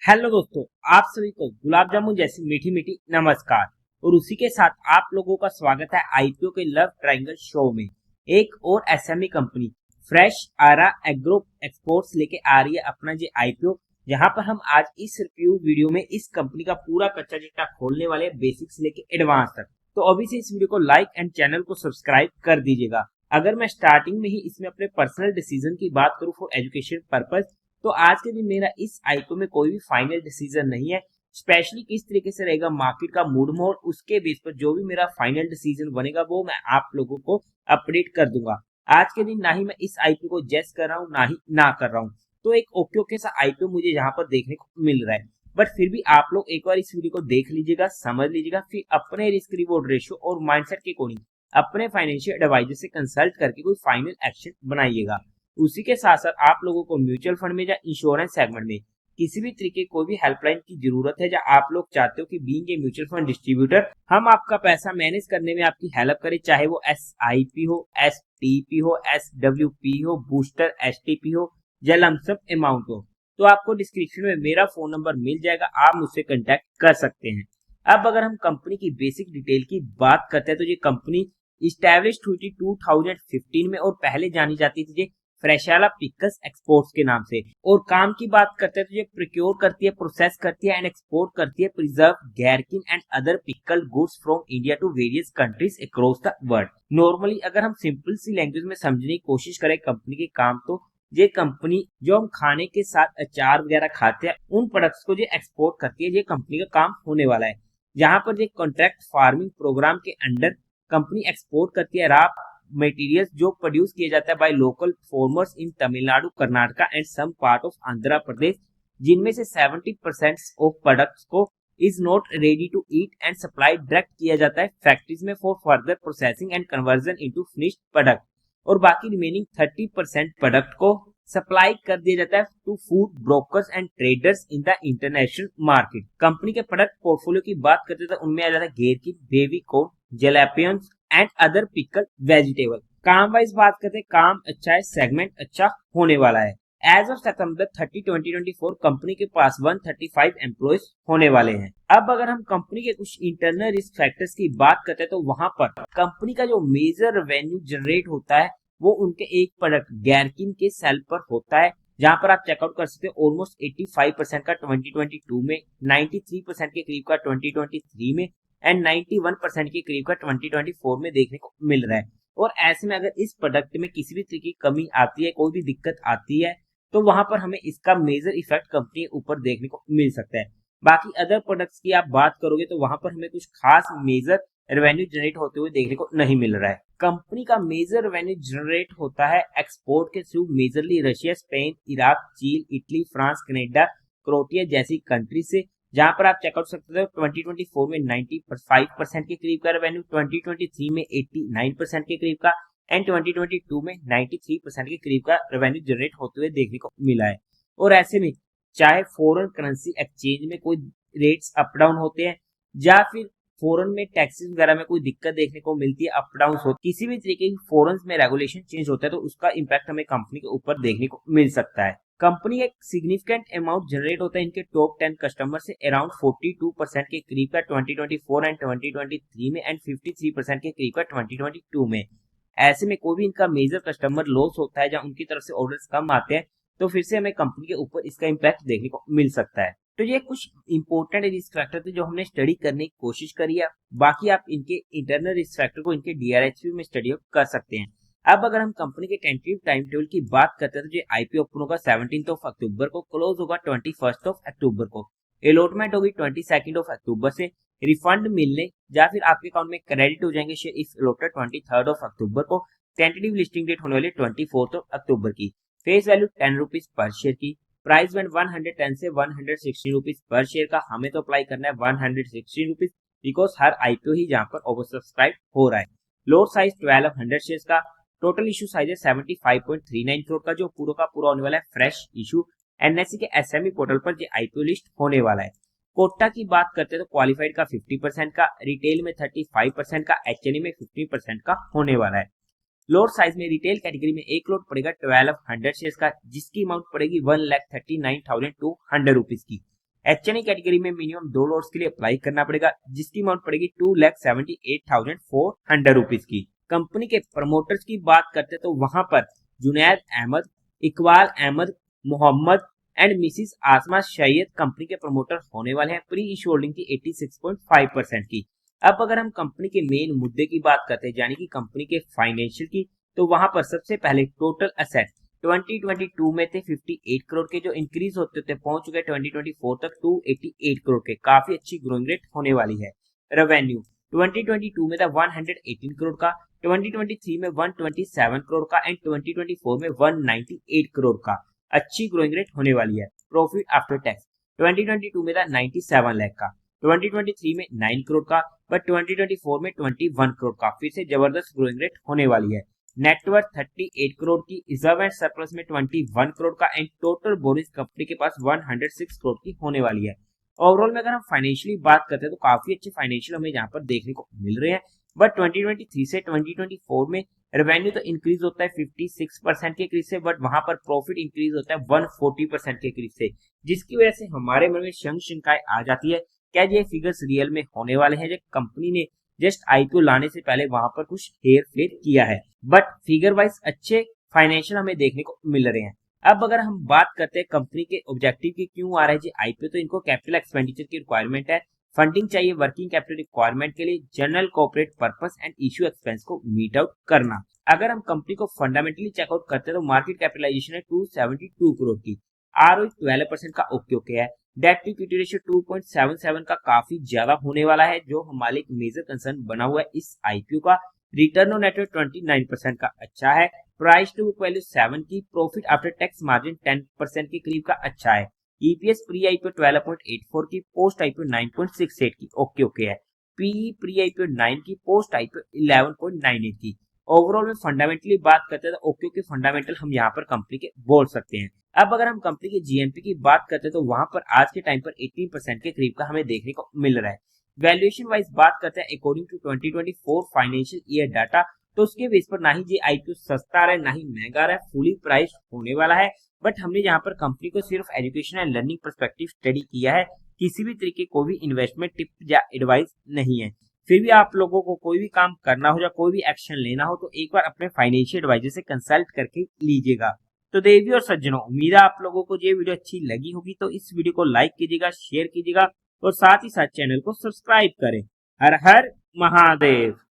Hello दोस्तों, आप सभी को गुलाब जामुन जैसी मीठी मीठी नमस्कार। और उसी के साथ आप लोगों का स्वागत है आईपीओ के लव ट्रायंगल शो में। एक और एसएमई कंपनी फ्रेश आरा एग्रो एक्सपोर्ट्स लेके आ रही है अपना जी आईपीओ, जहां पर हम आज इस रिव्यू वीडियो में इस कंपनी का पूरा कच्चा चिट्ठा खोलने वाले बेसिक्स लेके एडवांस तक। तो अभी से इस वीडियो को लाइक एंड चैनल को सब्सक्राइब कर दीजिएगा। अगर मैं स्टार्टिंग में ही इसमें अपने पर्सनल डिसीजन की बात करूं फॉर एजुकेशन पर्पज, तो आज के दिन मेरा इस आईपीओ में कोई भी फाइनल डिसीजन नहीं है। स्पेशली किस तरीके से रहेगा मार्केट का मूड मोड, उसके बेस पर जो भी मेरा फाइनल डिसीजन बनेगा वो मैं आप लोगों को अपडेट कर दूंगा। आज के दिन ना ही मैं इस आईपीओ को जज कर रहा हूँ ना ही ना कर रहा हूँ। तो एक ओके ओके सा आईपीओ मुझे यहाँ पर देखने को मिल रहा है। बट फिर भी आप लोग एक बार इस वीडियो को देख लीजिएगा, समझ लीजिएगा, फिर अपने रिस्क रिवॉर्ड रेशियो और माइंडसेट के अकॉर्डिंग अपने फाइनेंशियल एडवाइजर से कंसल्ट करके कोई फाइनल एक्शन बनाइएगा। उसी के साथ साथ आप लोगों को म्यूचुअल फंड में या इंश्योरेंस सेगमेंट में किसी भी तरीके कोई भी हेल्पलाइन की जरूरत है, या आप लोग चाहते हो कि being a mutual fund distributor हम आपका पैसा मैनेज करने में आपकी हेल्प करें, चाहे वो SIP हो, STP हो, SWP हो, बूस्टर STP हो या लमसम अमाउंट हो, तो आपको डिस्क्रिप्शन में मेरा फोन नंबर मिल जाएगा, आप मुझसे कांटेक्ट कर सकते हैं। अब अगर हम कंपनी की बेसिक डिटेल की बात करते हैं तो ये कंपनी इस्टेब्लिश हुई थी 2015 में और पहले जानी जाती थी फ्रेशाला पिकल्स एक्सपोर्ट्स के नाम से। और काम की बात करते हैं तो ये प्रोक्योर करती है, प्रोसेस करती है एंड एक्सपोर्ट करती है preserve gherkin and other pickle goods from India to various countries across the world. Normally अगर हम सिंपल सी लैंग्वेज में समझने की कोशिश करें कंपनी के काम, तो ये कंपनी जो हम खाने के साथ अचार वगैरह खाते हैं उन प्रोडक्ट्स को ये एक्सपोर्ट करती है। ये कंपनी का काम होने वाला है, जहां पर ये कॉन्ट्रैक्ट फार्मिंग प्रोग्राम के अंडर कंपनी एक्सपोर्ट करती है रॉ मटेरियल्स जो प्रोड्यूस किए जाता है by local farmers in Tamil Nadu, Karnataka and some part of Andhra Pradesh, जिनमें से 70% ऑफ प्रोडक्ट्स को is not ready to eat and supply direct किया जाता है फैक्ट्रीज में for further processing and conversion into finished product. और बाकी रिमेनिंग 30% प्रोडक्ट को सप्लाई कर दिया जाता है to food brokers and traders in the international market. Company के प्रोडक्ट पोर्टफोलियो की बात करते हैं तो उनमें आ जाता है gherkin, baby corn, jalapenos and other pickle vegetable. काम वाइज बात करते हैं, काम अच्छा है, सेगमेंट अच्छा होने वाला है। एज ऑफ सितंबर 30, 2024 कंपनी के पास 135 एम्प्लॉयज होने वाले हैं। अब अगर हम कंपनी के कुछ इंटरनल रिस्क फैक्टर्स की बात करते हैं तो वहां पर कंपनी का जो मेजर रेवेन्यू जनरेट होता है वो उनके एक प्रोडक्ट गैरकिन के सेल पर होता है, जहां पर आप चेकआउट कर सकते हो ऑलमोस्ट 85% का 2022 में, 93% के करीब का 2023 में एंड 91% के करीब का 2024 में देखने को मिल रहा है। और ऐसे में अगर इस प्रोडक्ट में किसी भी तरह की कमी आती है, कोई भी दिक्कत आती है, तो वहां पर हमें इसका मेजर इफेक्ट कंपनी के ऊपर देखने को मिल सकता है। बाकी अदर प्रोडक्ट्स की आप बात करोगे तो वहां पर हमें कुछ खास मेजर रेवेन्यू जनरेट होते हुए देखने को नहीं मिल रहा है। कंपनी का मेजर रेवेन्यू जनरेट होता है एक्सपोर्ट के through majorly Russia, Spain, Iraq, चीन, इटली, फ्रांस, कनाडा, क्रोएशिया जैसी कंट्री से, जहां पर आप चेकआउट सकते हो 2024 में 95% के करीब का रेवेन्यू, 2023 में 89% के करीब का एंड 2022 में 93% के करीब का रेवेन्यू जनरेट होते हुए देखने को मिला है। और ऐसे में चाहे फॉरेन करेंसी एक्सचेंज में कोई रेट्स अप डाउन होते हैं या फिर फॉरेन में टैक्सेस वगैरह में कोई दिक्कत देखने को मिलती है, अप डाउन होती है, किसी भी तरीके की फॉरेन में रेगुलेशन चेंज होता है तो उसका इम्पैक्ट हमें कंपनी के ऊपर देखने को मिल सकता है। कंपनी एक सिग्निफिकेंट अमाउंट जनरेट होता है इनके टॉप 10 कस्टमर से, अराउंड 42% के करीब का 2024 एंड 2023 में एंड 53% के करीब का 2022 में। ऐसे में कोई भी इनका मेजर कस्टमर लॉस होता है या उनकी तरफ से ऑर्डर्स कम आते हैं तो फिर से हमें कंपनी के ऊपर इसका इम्पैक्ट देखने को मिल सकता है। तो ये कुछ इंपॉर्टेंट रिस्क फैक्टर थे जो हमने स्टडी करने की कोशिश करी है। बाकी आप इनके इंटरनल रिस्क फैक्टर को इनके DRHP में स्टडी कर सकते हैं। अब अगर हम कंपनी के टेंटेटिव टाइम टेबल की बात करते हैं तो ये आईपीओ ओपन होगा 17 अक्टूबर को, क्लोज होगा 21 अक्टूबर को, अलॉटमेंट होगी 22 अक्टूबर से, रिफंड मिलने या फिर आपके अकाउंट में क्रेडिट हो जाएंगे शेयर इफ अलॉटेड 23 अक्टूबर को, टेंटेटिव लिस्टिंग डेट होने वाली 24 अक्टूबर की, face value 10 rupees per share की, प्राइस बैंड 110 से 116 रुपीज पर शेयर का, हमें तो अप्लाई करना है 116 रुपीज बिकॉज हर आईपीओ ही जहां पर ओवर सब्सक्राइब हो रहा है। लोड साइज 1200 शेयर का, टोटल इशू साइज है 75.39 करोड़ का जो पूरा का पूरा होने वाला है फ्रेश इशू। एनएससी के एसएमई पोर्टल पर ये आईपीओ लिस्ट होने वाला है। कोटा की बात करते हैं तो क्वालिफाइड का 50% का, रिटेल में 35% का, एचएनई में 15% का होने वाला है। लोड साइज में रिटेल कैटेगरी में एक लोड पड़ेगा 1200 शेयर का, जिसकी अमाउंट पड़ेगी 1,39,200 रुपीज की। HNI कैटेगरी में मिनिमम 2 लॉट्स के लिए अप्लाई करना पड़ेगा, जिसकी अमाउंट पड़ेगी 2,78,400 रुपीज की। कंपनी के प्रमोटर्स की बात करते तो वहां पर Junaid Ahmed, Iqbal Ahmed, Mohammed and Mrs Asma Syed company के प्रमोटर होने वाले हैं। प्री इशू होल्डिंग की 86.5% की। अब अगर हम कंपनी के मेन मुद्दे की बात करते हैं, यानी कि कंपनी के फाइनेंशियल की, तो वहां पर सबसे पहले टोटल असेट 2022 में थे 58 करोड़ के, जो इंक्रीज होते होते पहुंच चुके 2024 तक 288 करोड़ के। काफी अच्छी ग्रोइंग रेट होने वाली है। रेवेन्यू 2022 में था 118 करोड़ का, 2023 में 127 करोड़ का एंड 2024 में 198 करोड़ का। अच्छी ग्रोइंग रेट होने वाली है। प्रॉफिट आफ्टर टैक्स 2022 में था 97 लाख का, 2023 में 9 करोड़ का, बट 2024 में 21 करोड़ का। फिर से जबरदस्त ग्रोइंग रेट होने वाली है। नेटवर्थ 38 करोड़ की, रिजर्व एंड सरप्लस में 21 करोड़ का एंड टोटल बोरिंग कंपनी के पास 106 करोड़ की होने वाली है। ओवरऑल में अगर हम फाइनेंशियली बात करते हैं तो काफी अच्छे फाइनेंशियल हमें यहाँ पर देखने को मिल रहे हैं। बट 2023 से 2024 में रेवेन्यू तो इंक्रीज होता है 56% के करीब से, बट वहां पर प्रॉफिट इंक्रीज होता है 140% के करीब से, जिसकी वजह से हमारे मन में शंकाएं आ जाती है, क्या ये फिगर्स रियल में होने वाले हैं? जो कंपनी ने जस्ट आईपीओ लाने से पहले वहां पर कुछ हेर फेर किया है, बट फिगर वाइज अच्छे फाइनेंशियल हमें देखने को मिल रहे हैं। अब अगर हम बात करते हैं कंपनी के ऑब्जेक्टिव की, क्यों आ रहा है जी आईपीओ, तो इनको कैपिटल एक्सपेंडिचर की रिक्वायरमेंट है, फंडिंग चाहिए वर्किंग कैपिटल रिक्वायरमेंट के लिए, general corporate purpose and issue expense को मीट आउट करना। अगर हम कंपनी को फंडामेंटली चेकआउट करते हैं तो मार्केट कैपिटलाइजेशन है 272 करोड़ की, आरओई 12% का ओके है, डेट टू इक्विटी रेशियो 2.77 का काफी ज्यादा होने वाला है, जो हमारे एक मेजर कंसर्न बना हुआ है इस आईपीओ का। रिटर्न ऑन नेटवर्थ 29% का अच्छा है, प्राइस टू बुक वैल्यू 7 की, प्रॉफिट आफ्टर टैक्स मार्जिन 10% के करीब का अच्छा है, ईपीएस प्री आईपीओ 12.84 की, पोस्ट आईपीओ 9.68 की, ओके है, पीई प्री आईपीओ 9 की, पोस्ट आईपीओ 11.98 की। ओवरऑल में फंडामेंटली बात करते हैं तो ओके के फंडामेंटल हम यहाँ पर कंपनी के बोल सकते हैं। अब अगर हम कंपनी के जीएमपी की बात करते हैं तो वहां पर आज के टाइम पर 18% के करीब का हमें देखने को मिल रहा है। वैल्यूएशन वाइज बात करते हैं according to 2024 financial year data, तो उसके बेस पर ना ही ये आईपीओ सस्ता रहा है ना ही महंगा रहा है, फुली प्राइस होने वाला है। बट हमने यहाँ पर कंपनी को सिर्फ education and learning perspective study किया है, किसी भी तरीके कोई भी इन्वेस्टमेंट टिप या एडवाइस नहीं है। फिर भी आप लोगों को कोई भी काम करना हो या कोई भी एक्शन लेना हो तो एक बार अपने फाइनेंशियल एडवाइजर से कंसल्ट करके लीजिएगा। तो देवी और सज्जनों, उम्मीद है आप लोगों को ये वीडियो अच्छी लगी होगी, तो इस वीडियो को लाइक कीजिएगा, शेयर कीजिएगा और साथ ही साथ चैनल को सब्सक्राइब करें। हर हर महादेव।